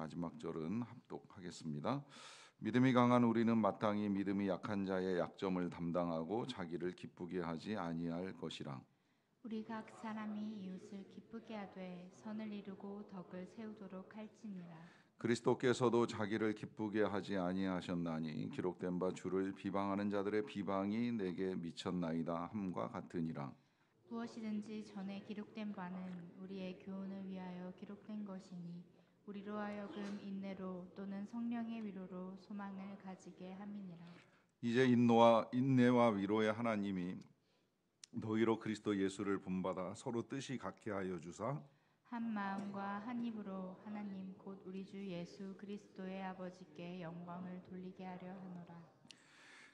마지막 절은 합독하겠습니다. 믿음이 강한 우리는 마땅히 믿음이 약한 자의 약점을 담당하고 자기를 기쁘게 하지 아니할 것이라. 우리 각 사람이 이웃을 기쁘게 하되 선을 이루고 덕을 세우도록 할지니라. 그리스도께서도 자기를 기쁘게 하지 아니하셨나니 기록된 바 주를 비방하는 자들의 비방이 내게 미쳤나이다 함과 같으니라. 무엇이든지 전에 기록된 바는 우리의 교훈을 위하여 기록된 것이니 우리로 하여금 인내로 또는 성령의 위로로 소망을 가지게 함이니라. 이제 인내와 위로의 하나님이 너희로 그리스도 예수를 본받아 서로 뜻이 같게 하여 주사 한 마음과 한 입으로 하나님 곧 우리 주 예수 그리스도의 아버지께 영광을 돌리게 하려 하노라.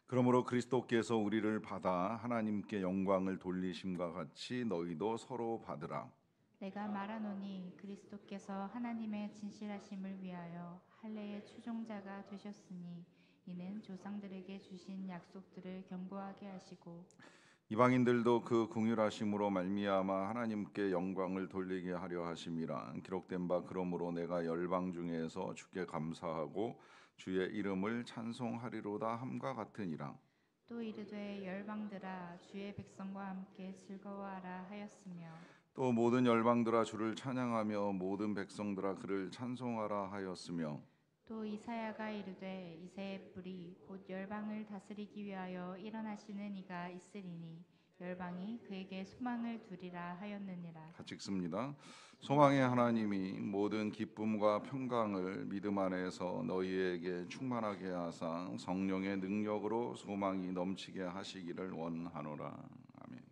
그러므로 그리스도께서 우리를 받아 하나님께 영광을 돌리심과 같이 너희도 서로 받으라. 내가 말하노니 그리스도께서 하나님의 진실하심을 위하여 할례의 추종자가 되셨으니 이는 조상들에게 주신 약속들을 견고하게 하시고 이방인들도 그 긍휼하심으로 말미암아 하나님께 영광을 돌리게 하려 하심이라. 기록된 바 그러므로 내가 열방 중에서 주께 감사하고 주의 이름을 찬송하리로다 함과 같으니라. 또 이르되 열방들아 주의 백성과 함께 즐거워하라 하였으며 또 모든 열방들아 주를 찬양하며 모든 백성들아 그를 찬송하라 하였으며 또 이사야가 이르되 이새의 뿔이 곧 열방을 다스리기 위하여 일어나시는 이가 있으리니 열방이 그에게 소망을 두리라 하였느니라. 같이 읽습니다. 소망의 하나님이 모든 기쁨과 평강을 믿음 안에서 너희에게 충만하게 하사 성령의 능력으로 소망이 넘치게 하시기를 원하노라. 아멘.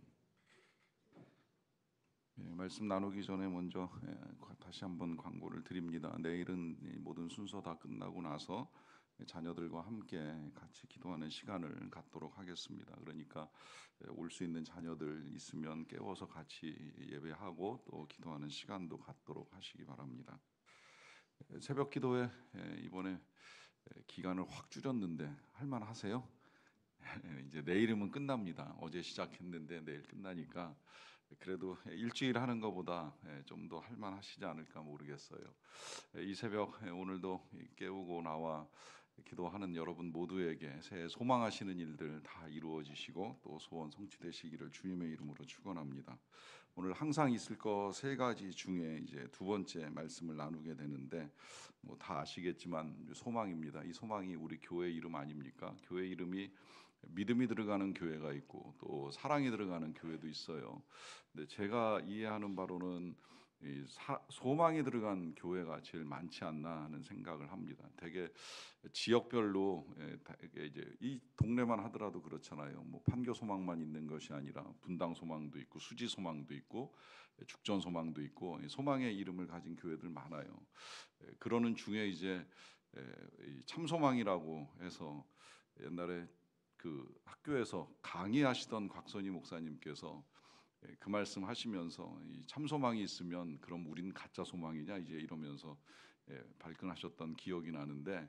말씀 나누기 전에 먼저 다시 한번 광고를 드립니다. 내일은 이 모든 순서 다 끝나고 나서 자녀들과 함께 같이 기도하는 시간을 갖도록 하겠습니다. 그러니까 올 수 있는 자녀들 있으면 깨워서 같이 예배하고 또 기도하는 시간도 갖도록 하시기 바랍니다. 새벽 기도회 이번에 기간을 확 줄였는데 할만하세요? 이제 내일이면 끝납니다. 어제 시작했는데 내일 끝나니까 그래도 일주일 하는 것보다 좀 더 할만하시지 않을까 모르겠어요. 이 새벽 오늘도 깨우고 나와 기도하는 여러분 모두에게 새해 소망하시는 일들 다 이루어지시고 또 소원 성취되시기를 주님의 이름으로 축원합니다. 오늘 항상 있을 거 세 가지 중에 이제 두 번째 말씀을 나누게 되는데 뭐 다 아시겠지만 소망입니다. 이 소망이 우리 교회 이름 아닙니까? 교회 이름이 믿음이 들어가는 교회가 있고 또 사랑이 들어가는 교회도 있어요. 근데 제가 이해하는 바로는 소망이 들어간 교회가 제일 많지 않나 하는 생각을 합니다. 되게 지역별로 이제 이 동네만 하더라도 그렇잖아요. 뭐 판교 소망만 있는 것이 아니라 분당 소망도 있고 수지 소망도 있고 죽전 소망도 있고 소망의 이름을 가진 교회들 많아요. 그러는 중에 이제 참소망이라고 해서 옛날에 그 학교에서 강의하시던 곽선희 목사님께서 그 말씀하시면서 이 참소망이 있으면 그럼 우린 가짜 소망이냐 이제 이러면서 발끈하셨던 기억이 나는데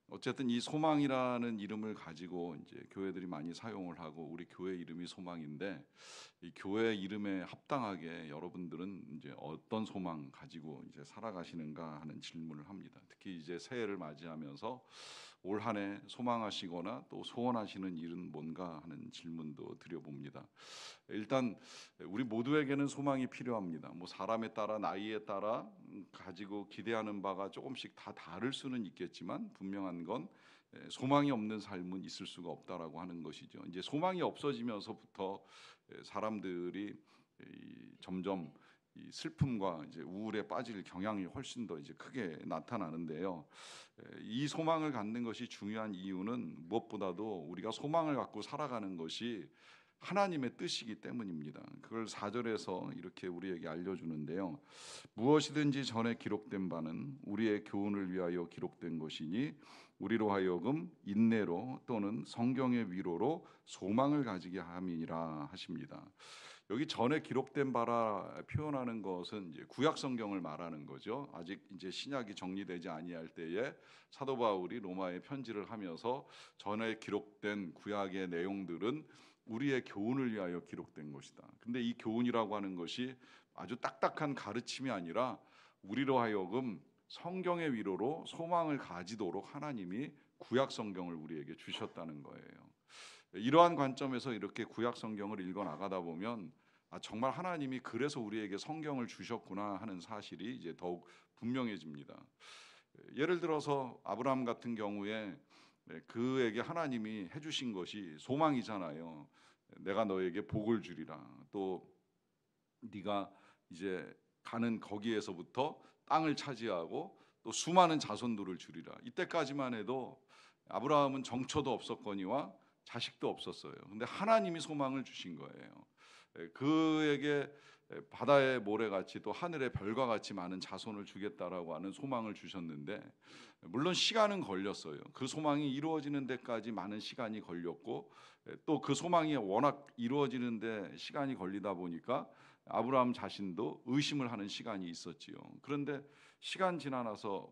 어쨌든 이 소망이라는 이름을 가지고 이제 교회들이 많이 사용을 하고 우리 교회 이름이 소망인데 이 교회 이름에 합당하게 여러분들은 이제 어떤 소망 가지고 이제 살아가시는가 하는 질문을 합니다. 특히 이제 새해를 맞이하면서 올 한 해 소망하시거나 또 소원하시는 일은 뭔가 하는 질문도 드려봅니다. 일단 우리 모두에게는 소망이 필요합니다. 뭐 사람에 따라 나이에 따라 가지고 기대하는 바가 조금씩 다 다를 수는 있겠지만 분명한 건 소망이 없는 삶은 있을 수가 없다라고 하는 것이죠. 이제 소망이 없어지면서부터 사람들이 점점 이 슬픔과 이제 우울에 빠질 경향이 훨씬 더 이제 크게 나타나는데요. 이 소망을 갖는 것이 중요한 이유는 무엇보다도 우리가 소망을 갖고 살아가는 것이 하나님의 뜻이기 때문입니다. 그걸 4절에서 이렇게 우리에게 알려주는데요. 무엇이든지 전에 기록된 바는 우리의 교훈을 위하여 기록된 것이니 우리로 하여금 인내로 또는 성경의 위로로 소망을 가지게 함이니라 하십니다. 여기 전에 기록된 바라 표현하는 것은 이제 구약 성경을 말하는 거죠. 아직 이제 신약이 정리되지 아니할 때에 사도 바울이 로마에 편지를 하면서 전에 기록된 구약의 내용들은 우리의 교훈을 위하여 기록된 것이다. 근데 이 교훈이라고 하는 것이 아주 딱딱한 가르침이 아니라 우리로 하여금 성경의 위로로 소망을 가지도록 하나님이 구약 성경을 우리에게 주셨다는 거예요. 이러한 관점에서 이렇게 구약 성경을 읽어 나가다 보면 정말 하나님이 그래서 우리에게 성경을 주셨구나 하는 사실이 이제 더욱 분명해집니다. 예를 들어서 아브라함 같은 경우에 그에게 하나님이 해주신 것이 소망이잖아요. 내가 너에게 복을 주리라. 또 네가 이제 가는 거기에서부터 땅을 차지하고 또 수많은 자손들을 주리라. 이때까지만 해도 아브라함은 정처도 없었거니와 자식도 없었어요. 근데 하나님이 소망을 주신 거예요. 그에게 바다의 모래같이 또 하늘의 별과 같이 많은 자손을 주겠다라고 하는 소망을 주셨는데, 물론 시간은 걸렸어요. 그 소망이 이루어지는 데까지 많은 시간이 걸렸고, 또 그 소망이 워낙 이루어지는 데 시간이 걸리다 보니까 아브라함 자신도 의심을 하는 시간이 있었지요. 그런데 시간 지나서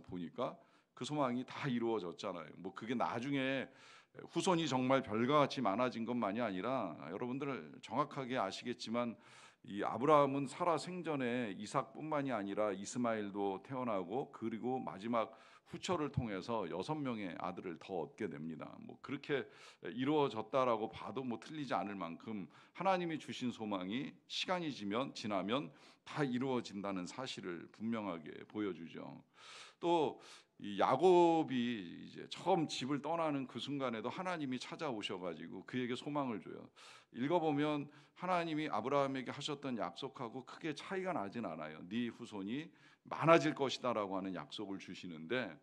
보니까 그 소망이 다 이루어졌잖아요. 뭐 그게 나중에 후손이 정말 별과 같이 많아진 것만이 아니라, 여러분들 정확하게 아시겠지만 이 아브라함은 사라 생전에 이삭뿐만이 아니라 이스마엘도 태어나고, 그리고 마지막 후처를 통해서 6명의 아들을 더 얻게 됩니다. 뭐 그렇게 이루어졌다라고 봐도 뭐 틀리지 않을 만큼 하나님이 주신 소망이 시간이 지나면 다 이루어진다는 사실을 분명하게 보여주죠. 또 이 야곱이 이제 처음 집을 떠나는 그 순간에도 하나님이 찾아오셔가지고 그에게 소망을 줘요. 읽어보면 하나님이 아브라함에게 하셨던 약속하고 크게 차이가 나진 않아요. 네 후손이 많아질 것이다라고 하는 약속을 주시는데,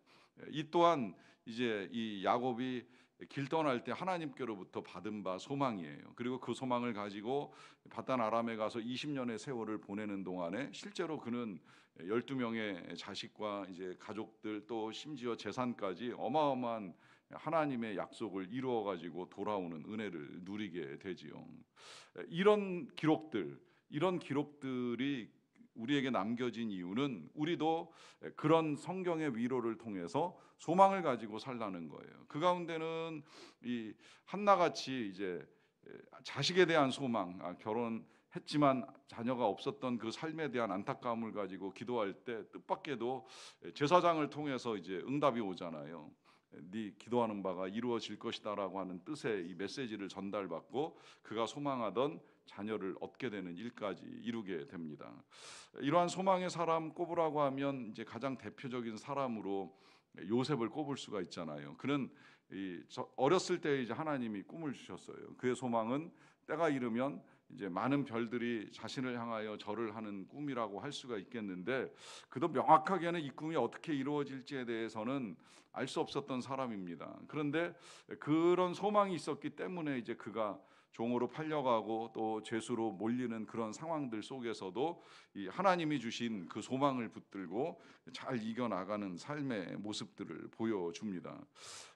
이 또한 이제 이 야곱이 길 떠날 때 하나님께로부터 받은 바 소망이에요. 그리고 그 소망을 가지고 바단 아람에 가서 20년의 세월을 보내는 동안에 실제로 그는 12명의 자식과 이제 가족들, 또 심지어 재산까지 어마어마한 하나님의 약속을 이루어 가지고 돌아오는 은혜를 누리게 되지요. 이런 기록들이 우리에게 남겨진 이유는 우리도 그런 성경의 위로를 통해서 소망을 가지고 살라는 거예요. 그 가운데는 이 한나같이 이제 자식에 대한 소망, 결혼했지만 자녀가 없었던 그 삶에 대한 안타까움을 가지고 기도할 때 뜻밖에도 제사장을 통해서 이제 응답이 오잖아요. 네 기도하는 바가 이루어질 것이다라고 하는 뜻의 이 메시지를 전달받고 그가 소망하던 자녀를 얻게 되는 일까지 이루게 됩니다. 이러한 소망의 사람 꼽으라고 하면 이제 가장 대표적인 사람으로 요셉을 꼽을 수가 있잖아요. 그는 어렸을 때 이제 하나님이 꿈을 주셨어요. 그의 소망은 때가 이르면 이제 많은 별들이 자신을 향하여 절을 하는 꿈이라고 할 수가 있겠는데, 그도 명확하게는 이 꿈이 어떻게 이루어질지에 대해서는 알 수 없었던 사람입니다. 그런데 그런 소망이 있었기 때문에 이제 그가 종으로 팔려가고 또 죄수로 몰리는 그런 상황들 속에서도 이 하나님이 주신 그 소망을 붙들고 잘 이겨나가는 삶의 모습들을 보여줍니다.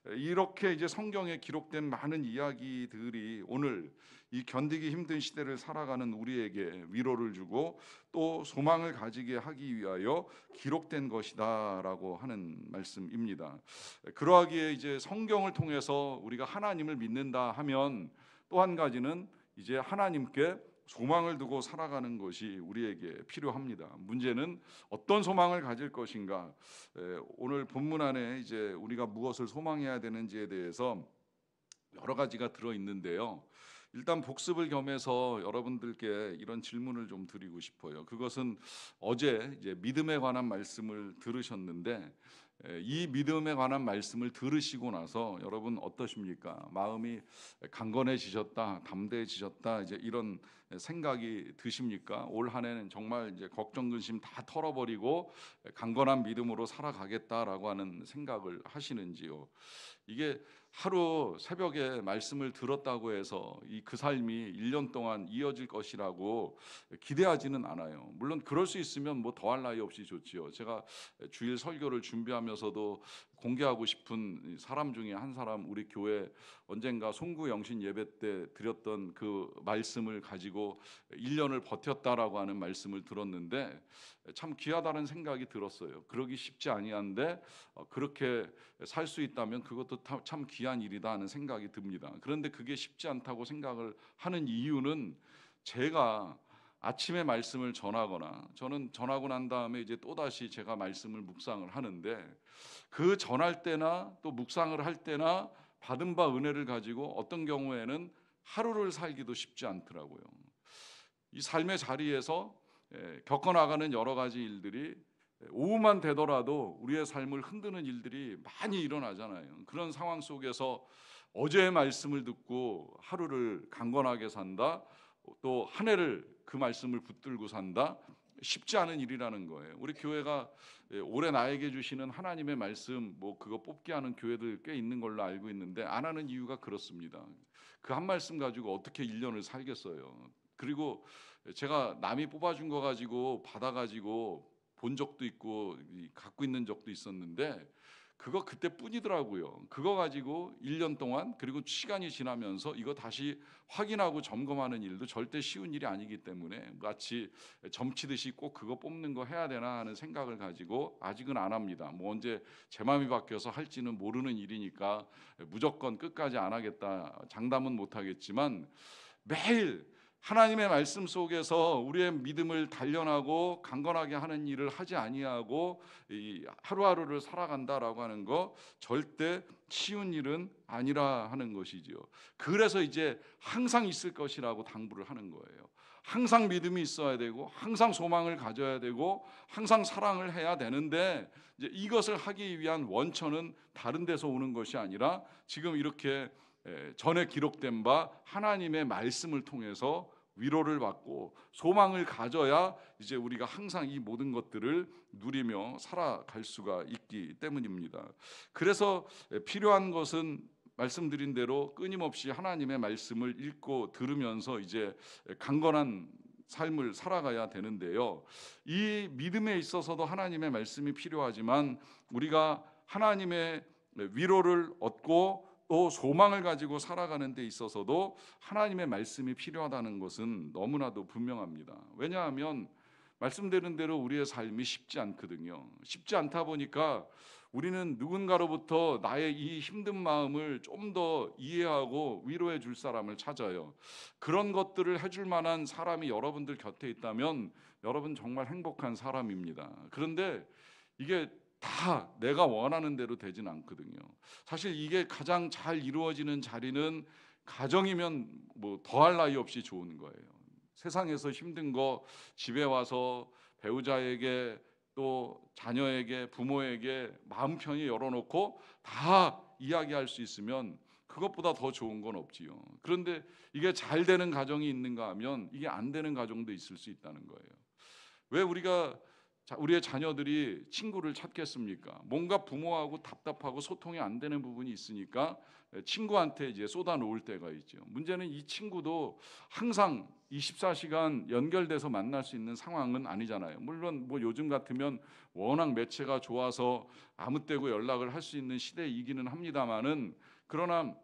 이렇게 이제 성경에 기록된 많은 이야기들이 오늘 이 견디기 힘든 시대를 살아가는 우리에게 위로를 주고 또 소망을 가지게 하기 위하여 기록된 것이다라고 하는 말씀입니다. 그러하기에 이제 성경을 통해서 우리가 하나님을 믿는다 하면 또 한 가지는 이제 하나님께 소망을 두고 살아가는 것이 우리에게 필요합니다. 문제는 어떤 소망을 가질 것인가? 오늘 본문 안에 이제 우리가 무엇을 소망해야 되는지에 대해서 여러 가지가 들어 있는데요. 일단 복습을 겸해서 여러분들께 이런 질문을 좀 드리고 싶어요. 그것은 어제 이제 믿음에 관한 말씀을 들으셨는데, 이 믿음에 관한 말씀을 들으시고 나서 여러분 어떠십니까? 마음이 강건해지셨다, 담대해지셨다, 이제 이런 생각이 드십니까? 올 한 해는 정말 이제 걱정 근심 다 털어버리고 강건한 믿음으로 살아가겠다라고 하는 생각을 하시는지요? 이게 하루 새벽에 말씀을 들었다고 해서 그 삶이 1년 동안 이어질 것이라고 기대하지는 않아요. 물론 그럴 수 있으면 뭐 더할 나위 없이 좋지요. 제가 주일 설교를 준비하면서도 공개하고 싶은 사람 중에 한 사람, 우리 교회 언젠가 송구 영신 예배 때 드렸던 그 말씀을 가지고 1년을 버텼다라고 하는 말씀을 들었는데 참 귀하다는 생각이 들었어요. 그러기 쉽지 아니한데 그렇게 살 수 있다면 그것도 참 귀한 일이다 하는 생각이 듭니다. 그런데 그게 쉽지 않다고 생각을 하는 이유는 제가 아침에 말씀을 전하거나 저는 전하고 난 다음에 이제 또다시 제가 말씀을 묵상을 하는데 그 전할 때나 또 묵상을 할 때나 받은 바 은혜를 가지고 어떤 경우에는 하루를 살기도 쉽지 않더라고요. 이 삶의 자리에서 겪어나가는 여러 가지 일들이 오후만 되더라도 우리의 삶을 흔드는 일들이 많이 일어나잖아요. 그런 상황 속에서 어제의 말씀을 듣고 하루를 강건하게 산다, 또 한 해를 그 말씀을 붙들고 산다, 쉽지 않은 일이라는 거예요. 우리 교회가 올해 나에게 주시는 하나님의 말씀 뭐 그거 뽑기 하는 교회들 꽤 있는 걸로 알고 있는데 안 하는 이유가 그렇습니다. 그 한 말씀 가지고 어떻게 1년을 살겠어요. 그리고 제가 남이 뽑아준 거 가지고 받아가지고 본 적도 있고 갖고 있는 적도 있었는데 그거 그때뿐이더라고요. 그거 가지고 1년 동안 그리고 시간이 지나면서 이거 다시 확인하고 점검하는 일도 절대 쉬운 일이 아니기 때문에 마치 점치듯이 꼭 그거 뽑는 거 해야 되나 하는 생각을 가지고 아직은 안 합니다. 뭐 언제 제 마음이 바뀌어서 할지는 모르는 일이니까 무조건 끝까지 안 하겠다 장담은 못 하겠지만 매일 하나님의 말씀 속에서 우리의 믿음을 단련하고 강건하게 하는 일을 하지 아니하고 이 하루하루를 살아간다라고 하는 거 절대 쉬운 일은 아니라 하는 것이지요. 그래서 이제 항상 있을 것이라고 당부를 하는 거예요. 항상 믿음이 있어야 되고 항상 소망을 가져야 되고 항상 사랑을 해야 되는데 이제 이것을 하기 위한 원천은 다른 데서 오는 것이 아니라 지금 이렇게 전에 기록된 바 하나님의 말씀을 통해서 위로를 받고 소망을 가져야 이제 우리가 항상 이 모든 것들을 누리며 살아갈 수가 있기 때문입니다. 그래서 필요한 것은 말씀드린 대로 끊임없이 하나님의 말씀을 읽고 들으면서 이제 강건한 삶을 살아가야 되는데요. 이 믿음에 있어서도 하나님의 말씀이 필요하지만 우리가 하나님의 위로를 얻고 또 소망을 가지고 살아가는 데 있어서도 하나님의 말씀이 필요하다는 것은 너무나도 분명합니다. 왜냐하면 말씀드린 대로 우리의 삶이 쉽지 않거든요. 쉽지 않다 보니까 우리는 누군가로부터 나의 이 힘든 마음을 좀 더 이해하고 위로해 줄 사람을 찾아요. 그런 것들을 해줄 만한 사람이 여러분들 곁에 있다면 여러분 정말 행복한 사람입니다. 그런데 이게 다 내가 원하는 대로 되진 않거든요. 사실 이게 가장 잘 이루어지는 자리는 가정이면 뭐 더할 나위 없이 좋은 거예요. 세상에서 힘든 거 집에 와서 배우자에게 또 자녀에게 부모에게 마음 편히 열어놓고 다 이야기할 수 있으면 그것보다 더 좋은 건 없지요. 그런데 이게 잘 되는 가정이 있는가 하면 이게 안 되는 가정도 있을 수 있다는 거예요. 왜 우리의 자녀들이 친구를 찾겠습니까? 뭔가 부모하고 답답하고 소통이 안 되는 부분이 있으니까 친구한테 이제 쏟아 놓을 때가 있죠. 문제는 이 친구도 항상 24시간 연결돼서 만날 수 있는 상황은 아니잖아요. 물론 뭐 요즘 같으면 워낙 매체가 좋아서 아무 때고 연락을 할 수 있는 시대이기는 합니다만은 그러나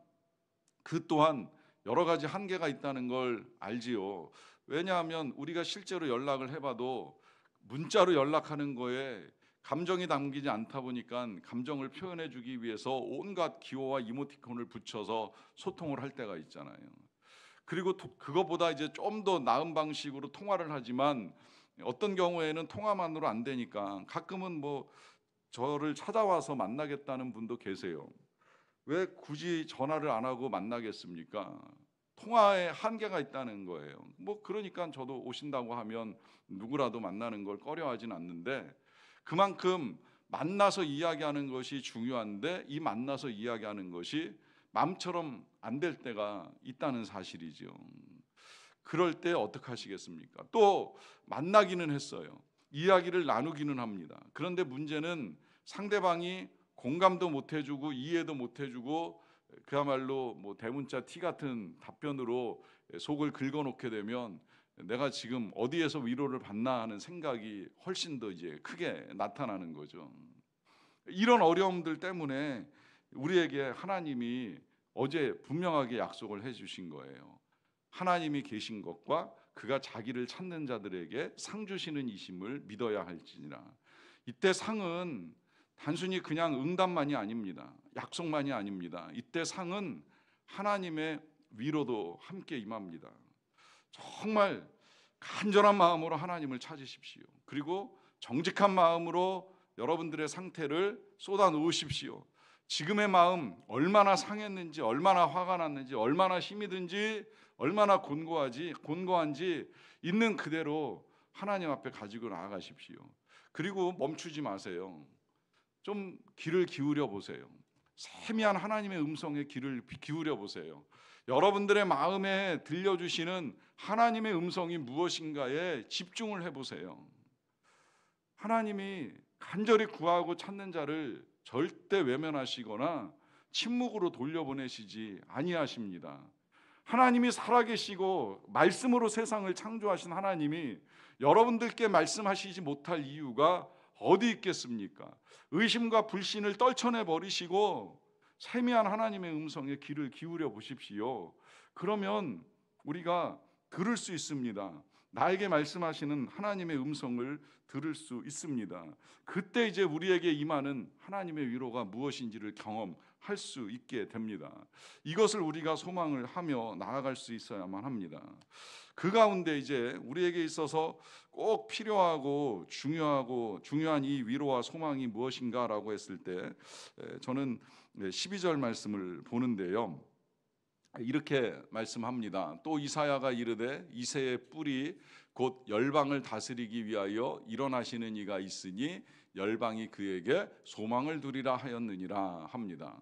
그 또한 여러 가지 한계가 있다는 걸 알지요. 왜냐하면 우리가 실제로 연락을 해봐도 문자로 연락하는 거에 감정이 담기지 않다 보니까 감정을 표현해 주기 위해서 온갖 기호와 이모티콘을 붙여서 소통을 할 때가 있잖아요. 그리고 그거보다 이제 좀 더 나은 방식으로 통화를 하지만 어떤 경우에는 통화만으로 안 되니까 가끔은 뭐 저를 찾아와서 만나겠다는 분도 계세요. 왜 굳이 전화를 안 하고 만나겠습니까? 통화에 한계가 있다는 거예요. 뭐 그러니까 저도 오신다고 하면 누구라도 만나는 걸 꺼려하진 않는데 그만큼 만나서 이야기하는 것이 중요한데 이 만나서 이야기하는 것이 마음처럼 안 될 때가 있다는 사실이죠. 그럴 때 어떻게 하시겠습니까? 또 만나기는 했어요. 이야기를 나누기는 합니다. 그런데 문제는 상대방이 공감도 못 해주고 이해도 못 해주고 그야말로 뭐 대문자 T 같은 답변으로 속을 긁어놓게 되면 내가 지금 어디에서 위로를 받나 하는 생각이 훨씬 더 이제 크게 나타나는 거죠. 이런 어려움들 때문에 우리에게 하나님이 어제 분명하게 약속을 해주신 거예요. 하나님이 계신 것과 그가 자기를 찾는 자들에게 상 주시는 이심을 믿어야 할지니라. 이때 상은 단순히 그냥 응답만이 아닙니다. 약속만이 아닙니다. 이때 상은 하나님의 위로도 함께 임합니다. 정말 간절한 마음으로 하나님을 찾으십시오. 그리고 정직한 마음으로 여러분들의 상태를 쏟아 놓으십시오. 지금의 마음 얼마나 상했는지, 얼마나 화가 났는지, 얼마나 힘이 든지, 얼마나 곤고한지 있는 그대로 하나님 앞에 가지고 나아가십시오. 그리고 멈추지 마세요. 좀 귀를 기울여 보세요. 세미한 하나님의 음성에 귀를 기울여 보세요. 여러분들의 마음에 들려주시는 하나님의 음성이 무엇인가에 집중을 해보세요. 하나님이 간절히 구하고 찾는 자를 절대 외면하시거나 침묵으로 돌려보내시지 아니하십니다. 하나님이 살아계시고 말씀으로 세상을 창조하신 하나님이 여러분들께 말씀하시지 못할 이유가 어디 있겠습니까? 의심과 불신을 떨쳐내 버리시고 세미한 하나님의 음성에 귀를 기울여 보십시오. 그러면 우리가 들을 수 있습니다. 나에게 말씀하시는 하나님의 음성을 들을 수 있습니다. 그때 이제 우리에게 임하는 하나님의 위로가 무엇인지를 경험할 수 있게 됩니다. 이것을 우리가 소망을 하며 나아갈 수 있어야만 합니다. 그 가운데 이제 우리에게 있어서 꼭 필요하고 중요한 이 위로와 소망이 무엇인가라고 했을 때 저는 12절 말씀을 보는데요. 이렇게 말씀합니다. 또 이사야가 이르되 이새의 뿔이 곧 열방을 다스리기 위하여 일어나시는 이가 있으니 열방이 그에게 소망을 두리라 하였느니라 합니다.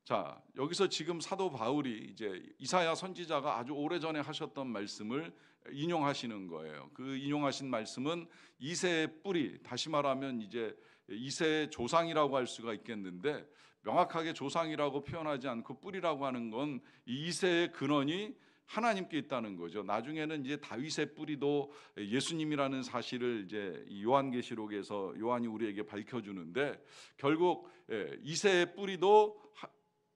자, 여기서 지금 사도 바울이 이제 이사야 선지자가 아주 오래전에 하셨던 말씀을 인용하시는 거예요. 그 인용하신 말씀은 이새의 뿔이, 다시 말하면 이제 이새의 조상이라고 할 수가 있겠는데, 명확하게 조상이라고 표현하지 않고 뿔이라고 하는 건 이새의 근원이 하나님께 있다는 거죠. 나중에는 이제 다윗의 뿌리도 예수님이라는 사실을 이제 요한계시록에서 요한이 우리에게 밝혀주는데, 결국 이새의 뿌리도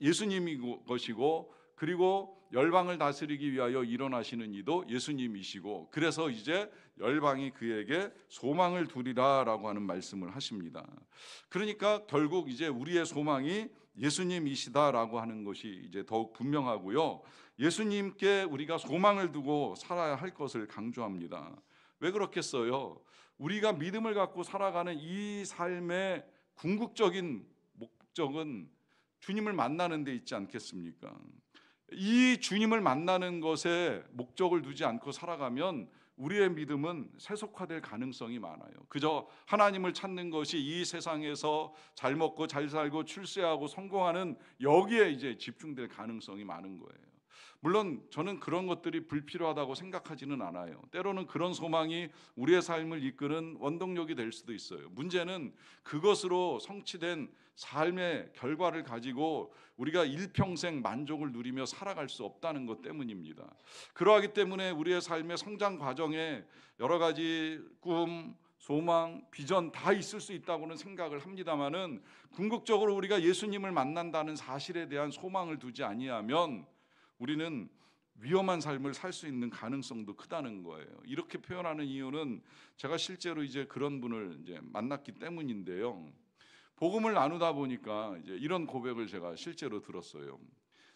예수님이 것이고, 그리고 열방을 다스리기 위하여 일어나시는 이도 예수님이시고, 그래서 이제 열방이 그에게 소망을 두리라라고 하는 말씀을 하십니다. 그러니까 결국 이제 우리의 소망이 예수님이시다라고 하는 것이 이제 더욱 분명하고요. 예수님께 우리가 소망을 두고 살아야 할 것을 강조합니다. 왜 그렇겠어요? 우리가 믿음을 갖고 살아가는 이 삶의 궁극적인 목적은 주님을 만나는 데 있지 않겠습니까? 이 주님을 만나는 것에 목적을 두지 않고 살아가면 우리의 믿음은 세속화될 가능성이 많아요. 그저 하나님을 찾는 것이 이 세상에서 잘 먹고 잘 살고 출세하고 성공하는 여기에 이제 집중될 가능성이 많은 거예요. 물론 저는 그런 것들이 불필요하다고 생각하지는 않아요. 때로는 그런 소망이 우리의 삶을 이끄는 원동력이 될 수도 있어요. 문제는 그것으로 성취된 삶의 결과를 가지고 우리가 일평생 만족을 누리며 살아갈 수 없다는 것 때문입니다. 그러하기 때문에 우리의 삶의 성장 과정에 여러 가지 꿈, 소망, 비전 다 있을 수 있다고는 생각을 합니다만은, 궁극적으로 우리가 예수님을 만난다는 사실에 대한 소망을 두지 아니하면 우리는 위험한 삶을 살 수 있는 가능성도 크다는 거예요. 이렇게 표현하는 이유는 제가 실제로 이제 그런 분을 이제 만났기 때문인데요. 복음을 나누다 보니까 이제 이런 고백을 제가 실제로 들었어요.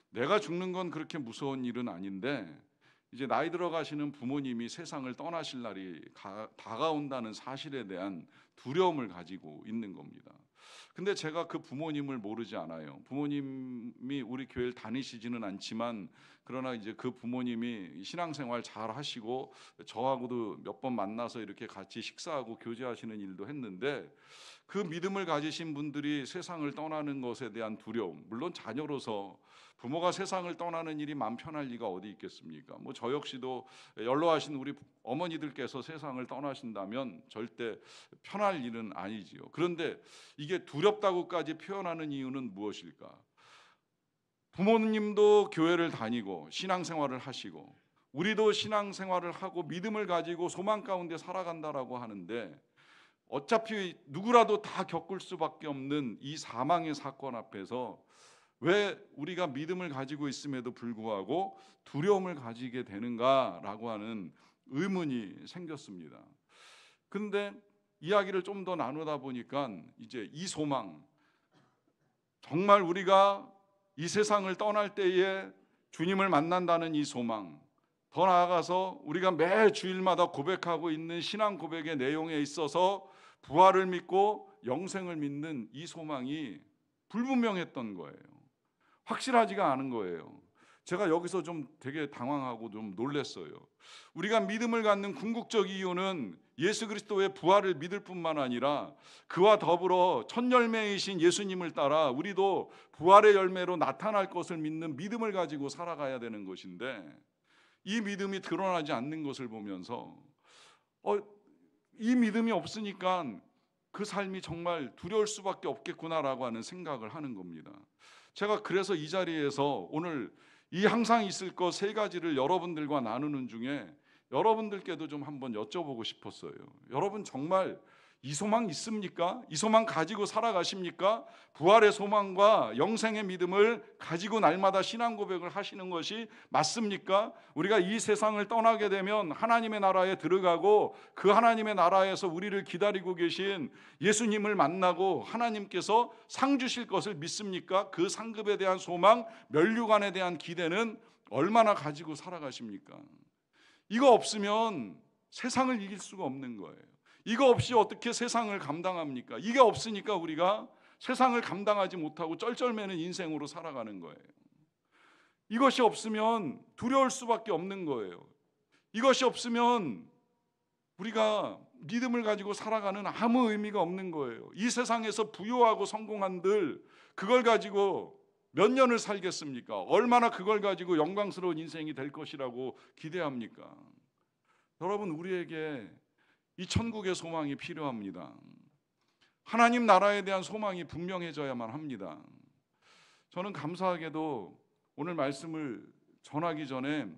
내가 죽는 건 그렇게 무서운 일은 아닌데, 이제 나이 들어가시는 부모님이 세상을 떠나실 날이 다가온다는 사실에 대한 두려움을 가지고 있는 겁니다. 근데 제가 그 부모님을 모르지 않아요. 부모님이 우리 교회를 다니시지는 않지만, 그러나 이제 그 부모님이 신앙생활 잘 하시고 저하고도 몇 번 만나서 이렇게 같이 식사하고 교제하시는 일도 했는데, 그 믿음을 가지신 분들이 세상을 떠나는 것에 대한 두려움, 물론 자녀로서 부모가 세상을 떠나는 일이 마음 편할 리가 어디 있겠습니까? 뭐 저 역시도 연로하신 우리 어머니들께서 세상을 떠나신다면 절대 편할 일은 아니지요. 그런데 이게 두렵다고까지 표현하는 이유는 무엇일까? 부모님도 교회를 다니고 신앙생활을 하시고 우리도 신앙생활을 하고 믿음을 가지고 소망 가운데 살아간다라고 하는데, 어차피 누구라도 다 겪을 수밖에 없는 이 사망의 사건 앞에서 왜 우리가 믿음을 가지고 있음에도 불구하고 두려움을 가지게 되는가라고 하는 의문이 생겼습니다. 그런데 이야기를 좀 더 나누다 보니까 이제 이 소망, 정말 우리가 이 세상을 떠날 때에 주님을 만난다는 이 소망, 더 나아가서 우리가 매 주일마다 고백하고 있는 신앙 고백의 내용에 있어서 부활을 믿고 영생을 믿는 이 소망이 불분명했던 거예요. 확실하지가 않은 거예요. 제가 여기서 좀 되게 당황하고 좀 놀랐어요. 우리가 믿음을 갖는 궁극적 이유는 예수 그리스도의 부활을 믿을 뿐만 아니라 그와 더불어 첫 열매이신 예수님을 따라 우리도 부활의 열매로 나타날 것을 믿는 믿음을 가지고 살아가야 되는 것인데, 이 믿음이 드러나지 않는 것을 보면서 이 믿음이 없으니까 그 삶이 정말 두려울 수밖에 없겠구나라고 하는 생각을 하는 겁니다. 제가 그래서 이 자리에서 오늘 이 항상 있을 것 세 가지를 여러분들과 나누는 중에 여러분들께도 좀 한번 여쭤보고 싶었어요. 여러분 정말 이 소망 있습니까? 이 소망 가지고 살아가십니까? 부활의 소망과 영생의 믿음을 가지고 날마다 신앙 고백을 하시는 것이 맞습니까? 우리가 이 세상을 떠나게 되면 하나님의 나라에 들어가고 그 하나님의 나라에서 우리를 기다리고 계신 예수님을 만나고 하나님께서 상 주실 것을 믿습니까? 그 상급에 대한 소망, 면류관에 대한 기대는 얼마나 가지고 살아가십니까? 이거 없으면 세상을 이길 수가 없는 거예요. 이거 없이 어떻게 세상을 감당합니까? 이게 없으니까 우리가 세상을 감당하지 못하고 쩔쩔매는 인생으로 살아가는 거예요. 이것이 없으면 두려울 수밖에 없는 거예요. 이것이 없으면 우리가 믿음을 가지고 살아가는 아무 의미가 없는 거예요. 이 세상에서 부유하고 성공한들 그걸 가지고 몇 년을 살겠습니까? 얼마나 그걸 가지고 영광스러운 인생이 될 것이라고 기대합니까? 여러분, 우리에게 이 천국의 소망이 필요합니다. 하나님 나라에 대한 소망이 분명해져야만 합니다. 저는 감사하게도 오늘 말씀을 전하기 전에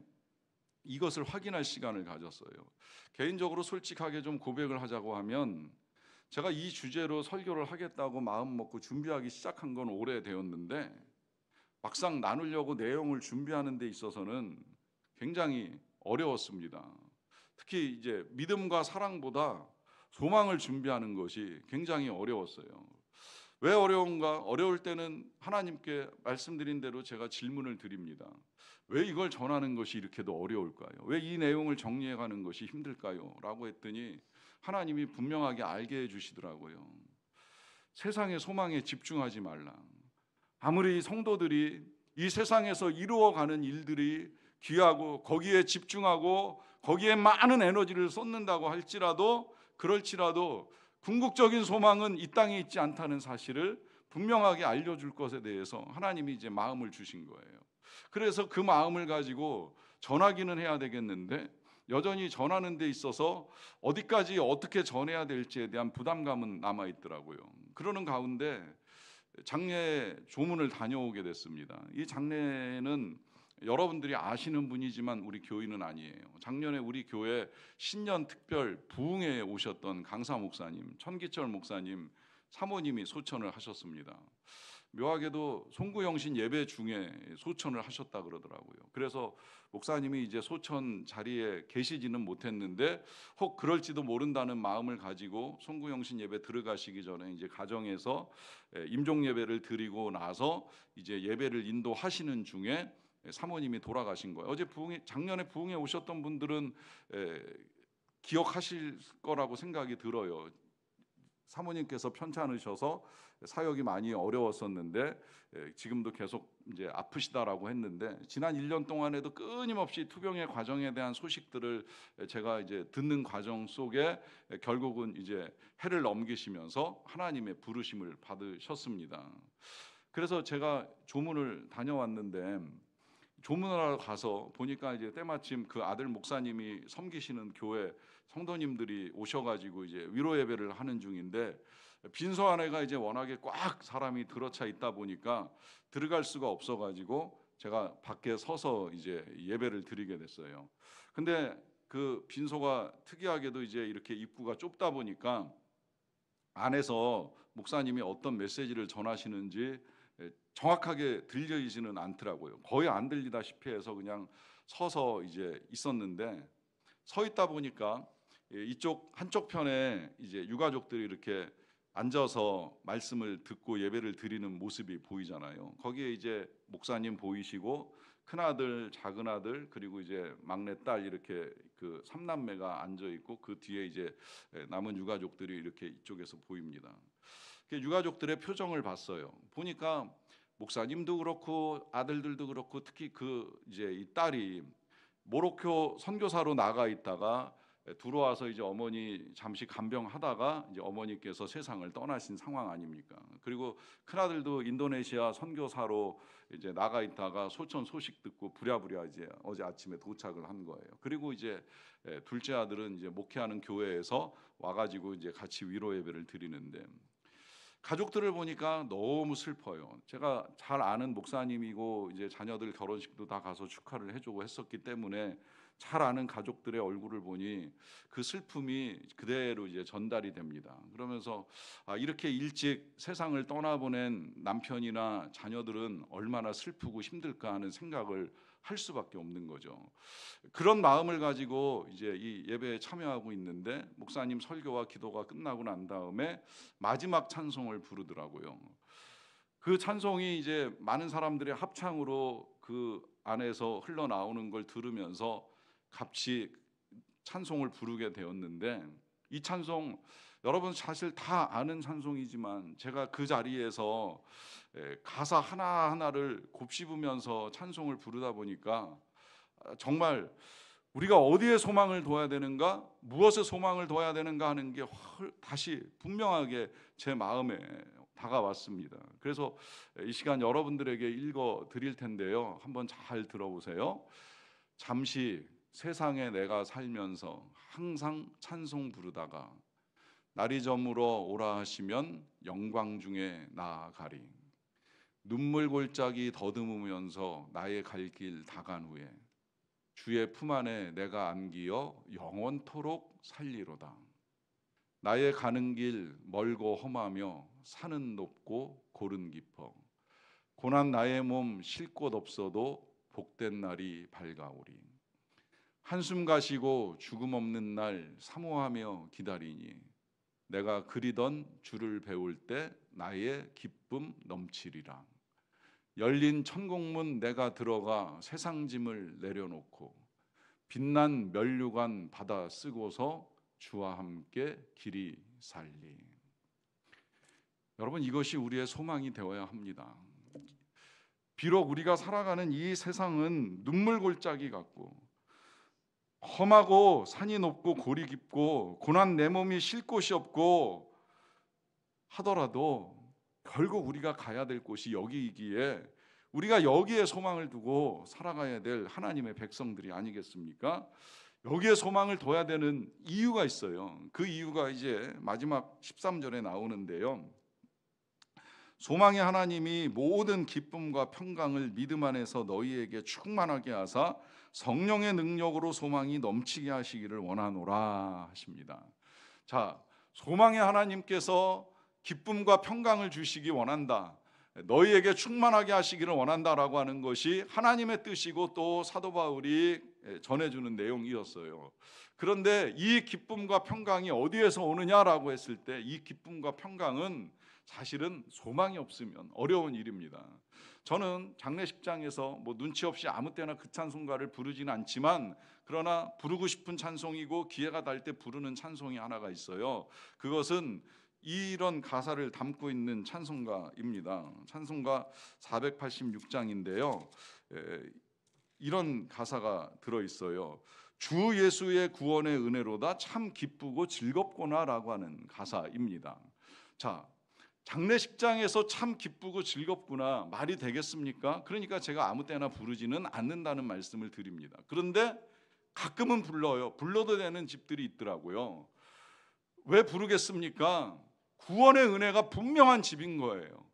이것을 확인할 시간을 가졌어요. 개인적으로 솔직하게 좀 고백을 하자고 하면, 제가 이 주제로 설교를 하겠다고 마음 먹고 준비하기 시작한 건 오래되었는데 막상 나누려고 내용을 준비하는 데 있어서는 굉장히 어려웠습니다. 특히 이제 믿음과 사랑보다 소망을 준비하는 것이 굉장히 어려웠어요. 왜 어려운가? 어려울 때는 하나님께 말씀드린 대로 제가 질문을 드립니다. 왜 이걸 전하는 것이 이렇게도 어려울까요? 왜 이 내용을 정리해가는 것이 힘들까요? 라고 했더니 하나님이 분명하게 알게 해주시더라고요. 세상의 소망에 집중하지 말라. 아무리 성도들이 이 세상에서 이루어가는 일들이 귀하고 거기에 집중하고 거기에 많은 에너지를 쏟는다고 할지라도, 그럴지라도 궁극적인 소망은 이 땅에 있지 않다는 사실을 분명하게 알려줄 것에 대해서 하나님이 이제 마음을 주신 거예요. 그래서 그 마음을 가지고 전하기는 해야 되겠는데 여전히 전하는 데 있어서 어디까지 어떻게 전해야 될지에 대한 부담감은 남아있더라고요. 그러는 가운데 장례 조문을 다녀오게 됐습니다. 이 장례는 여러분들이 아시는 분이지만 우리 교인은 아니에요. 작년에 우리 교회 신년 특별 부흥회에 오셨던 강사 목사님, 천기철 목사님 사모님이 소천을 하셨습니다. 묘하게도 송구영신 예배 중에 소천을 하셨다 그러더라고요. 그래서 목사님이 이제 소천 자리에 계시지는 못했는데 혹 그럴지도 모른다는 마음을 가지고 송구영신 예배 들어가시기 전에 이제 가정에서 임종 예배를 드리고 나서 이제 예배를 인도하시는 중에 사모님이 돌아가신 거예요. 어제 작년에 부흥에 오셨던 분들은 기억하실 거라고 생각이 들어요. 사모님께서 편찮으셔서 사역이 많이 어려웠었는데 지금도 계속 이제 아프시다라고 했는데, 지난 1년 동안에도 끊임없이 투병의 과정에 대한 소식들을 제가 이제 듣는 과정 속에 결국은 이제 해를 넘기시면서 하나님의 부르심을 받으셨습니다. 그래서 제가 조문을 다녀왔는데 조문하러 가서 보니까 이제 때마침 그 아들 목사님이 섬기시는 교회 성도님들이 오셔가지고 이제 위로 예배를 하는 중인데, 빈소 안에가 이제 워낙에 꽉 사람이 들어차 있다 보니까 들어갈 수가 없어가지고 제가 밖에 서서 이제 예배를 드리게 됐어요. 근데 그 빈소가 특이하게도 이제 이렇게 입구가 좁다 보니까 안에서 목사님이 어떤 메시지를 전하시는지 정확하게 들리지는 않더라고요. 거의 안 들리다시피 해서 그냥 서서 이제 있었는데, 서 있다 보니까 이쪽 한쪽 편에 이제 유가족들이 이렇게 앉아서 말씀을 듣고 예배를 드리는 모습이 보이잖아요. 거기에 이제 목사님 보이시고 큰아들, 작은아들, 그리고 이제 막내딸 이렇게 그 삼남매가 앉아 있고 그 뒤에 이제 남은 유가족들이 이렇게 이쪽에서 보입니다. 그 유가족들의 표정을 봤어요. 보니까 목사님도 그렇고 아들들도 그렇고 특히 그 이제 이 딸이 모로코 선교사로 나가 있다가 들어와서 이제 어머니 잠시 간병하다가 이제 어머니께서 세상을 떠나신 상황 아닙니까? 그리고 큰아들도 인도네시아 선교사로 이제 나가 있다가 소천 소식 듣고 부랴부랴 이제 어제 아침에 도착을 한 거예요. 그리고 이제 둘째 아들은 이제 목회하는 교회에서 와가지고 이제 같이 위로 예배를 드리는데 가족들을 보니까 너무 슬퍼요. 제가 잘 아는 목사님이고 이제 자녀들 결혼식도 다 가서 축하를 해주고 했었기 때문에 잘 아는 가족들의 얼굴을 보니 그 슬픔이 그대로 이제 전달이 됩니다. 그러면서 이렇게 일찍 세상을 떠나보낸 남편이나 자녀들은 얼마나 슬프고 힘들까 하는 생각을 할 수밖에 없는 거죠. 그런 마음을 가지고 이제 이 예배에 참여하고 있는데 목사님 설교와 기도가 끝나고 난 다음에 마지막 찬송을 부르더라고요. 그 찬송이 이제 많은 사람들의 합창으로 그 안에서 흘러나오는 걸 들으면서 같이 찬송을 부르게 되었는데 이 찬송 여러분 사실 다 아는 찬송이지만 제가 그 자리에서 가사 하나하나를 곱씹으면서 찬송을 부르다 보니까 정말 우리가 어디에 소망을 둬야 되는가, 무엇에 소망을 둬야 되는가 하는 게 다시 분명하게 제 마음에 다가왔습니다. 그래서 이 시간 여러분들에게 읽어 드릴 텐데요. 한번 잘 들어보세요. 잠시 세상에 내가 살면서 항상 찬송 부르다가 날이 저물어 오라 하시면 영광 중에 나아가리. 눈물 골짜기 더듬으면서 나의 갈 길 다간 후에 주의 품 안에 내가 안기어 영원토록 살리로다. 나의 가는 길 멀고 험하며 산은 높고 골은 깊어 고난 나의 몸 쉴 곳 없어도 복된 날이 밝아오리. 한숨 가시고 죽음 없는 날 사모하며 기다리니 내가 그리던 주를 배울 때 나의 기쁨 넘치리라. 열린 천국문 내가 들어가 세상 짐을 내려놓고 빛난 면류관 받아 쓰고서 주와 함께 길이 살리. 여러분 이것이 우리의 소망이 되어야 합니다. 비록 우리가 살아가는 이 세상은 눈물 골짜기 같고 험하고 산이 높고 골이 깊고 고난 내 몸이 쉴 곳이 없고 하더라도 결국 우리가 가야 될 곳이 여기이기에 우리가 여기에 소망을 두고 살아가야 될 하나님의 백성들이 아니겠습니까? 여기에 소망을 둬야 되는 이유가 있어요. 그 이유가 이제 마지막 13절에 나오는데요. 소망의 하나님이 모든 기쁨과 평강을 믿음 안에서 너희에게 충만하게 하사 성령의 능력으로 소망이 넘치게 하시기를 원하노라 하십니다. 자, 소망의 하나님께서 기쁨과 평강을 주시기 원한다. 너희에게 충만하게 하시기를 원한다라고 하는 것이 하나님의 뜻이고 또 사도 바울이 전해주는 내용이었어요. 그런데 이 기쁨과 평강이 어디에서 오느냐라고 했을 때 이 기쁨과 평강은 사실은 소망이 없으면 어려운 일입니다. 저는 장례식장에서 뭐 눈치 없이 아무 때나 그 찬송가를 부르지는 않지만 그러나 부르고 싶은 찬송이고 기회가 날 때 부르는 찬송이 하나가 있어요. 그것은 이런 가사를 담고 있는 찬송가입니다. 찬송가 486장인데요. 이런 가사가 들어있어요. 주 예수의 구원의 은혜로다 참 기쁘고 즐겁구나라고 하는 가사입니다. 자, 장례식장에서 참 기쁘고 즐겁구나 말이 되겠습니까? 그러니까 제가 아무 때나 부르지는 않는다는 말씀을 드립니다. 그런데 가끔은 불러요. 불러도 되는 집들이 있더라고요. 왜 부르겠습니까? 구원의 은혜가 분명한 집인 거예요.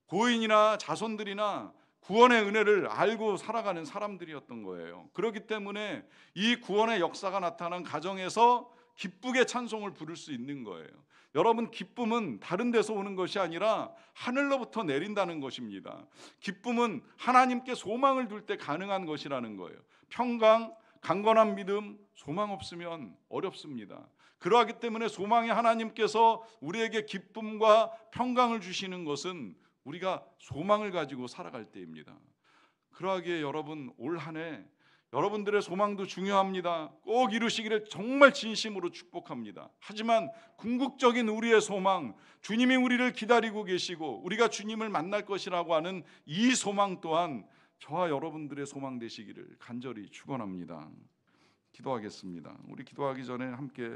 고인이나 자손들이나 구원의 은혜를 알고 살아가는 사람들이었던 거예요. 그렇기 때문에 이 구원의 역사가 나타난 가정에서 기쁘게 찬송을 부를 수 있는 거예요. 여러분 기쁨은 다른 데서 오는 것이 아니라 하늘로부터 내린다는 것입니다. 기쁨은 하나님께 소망을 둘 때 가능한 것이라는 거예요. 평강, 강건한 믿음, 소망 없으면 어렵습니다. 그러하기 때문에 소망의 하나님께서 우리에게 기쁨과 평강을 주시는 것은 우리가 소망을 가지고 살아갈 때입니다. 그러하기에 여러분, 올 한 해 여러분들의 소망도 중요합니다. 꼭 이루시기를 정말 진심으로 축복합니다. 하지만 궁극적인 우리의 소망, 주님이 우리를 기다리고 계시고 우리가 주님을 만날 것이라고 하는 이 소망 또한 저와 여러분들의 소망 되시기를 간절히 축원합니다. 기도하겠습니다. 우리 기도하기 전에 함께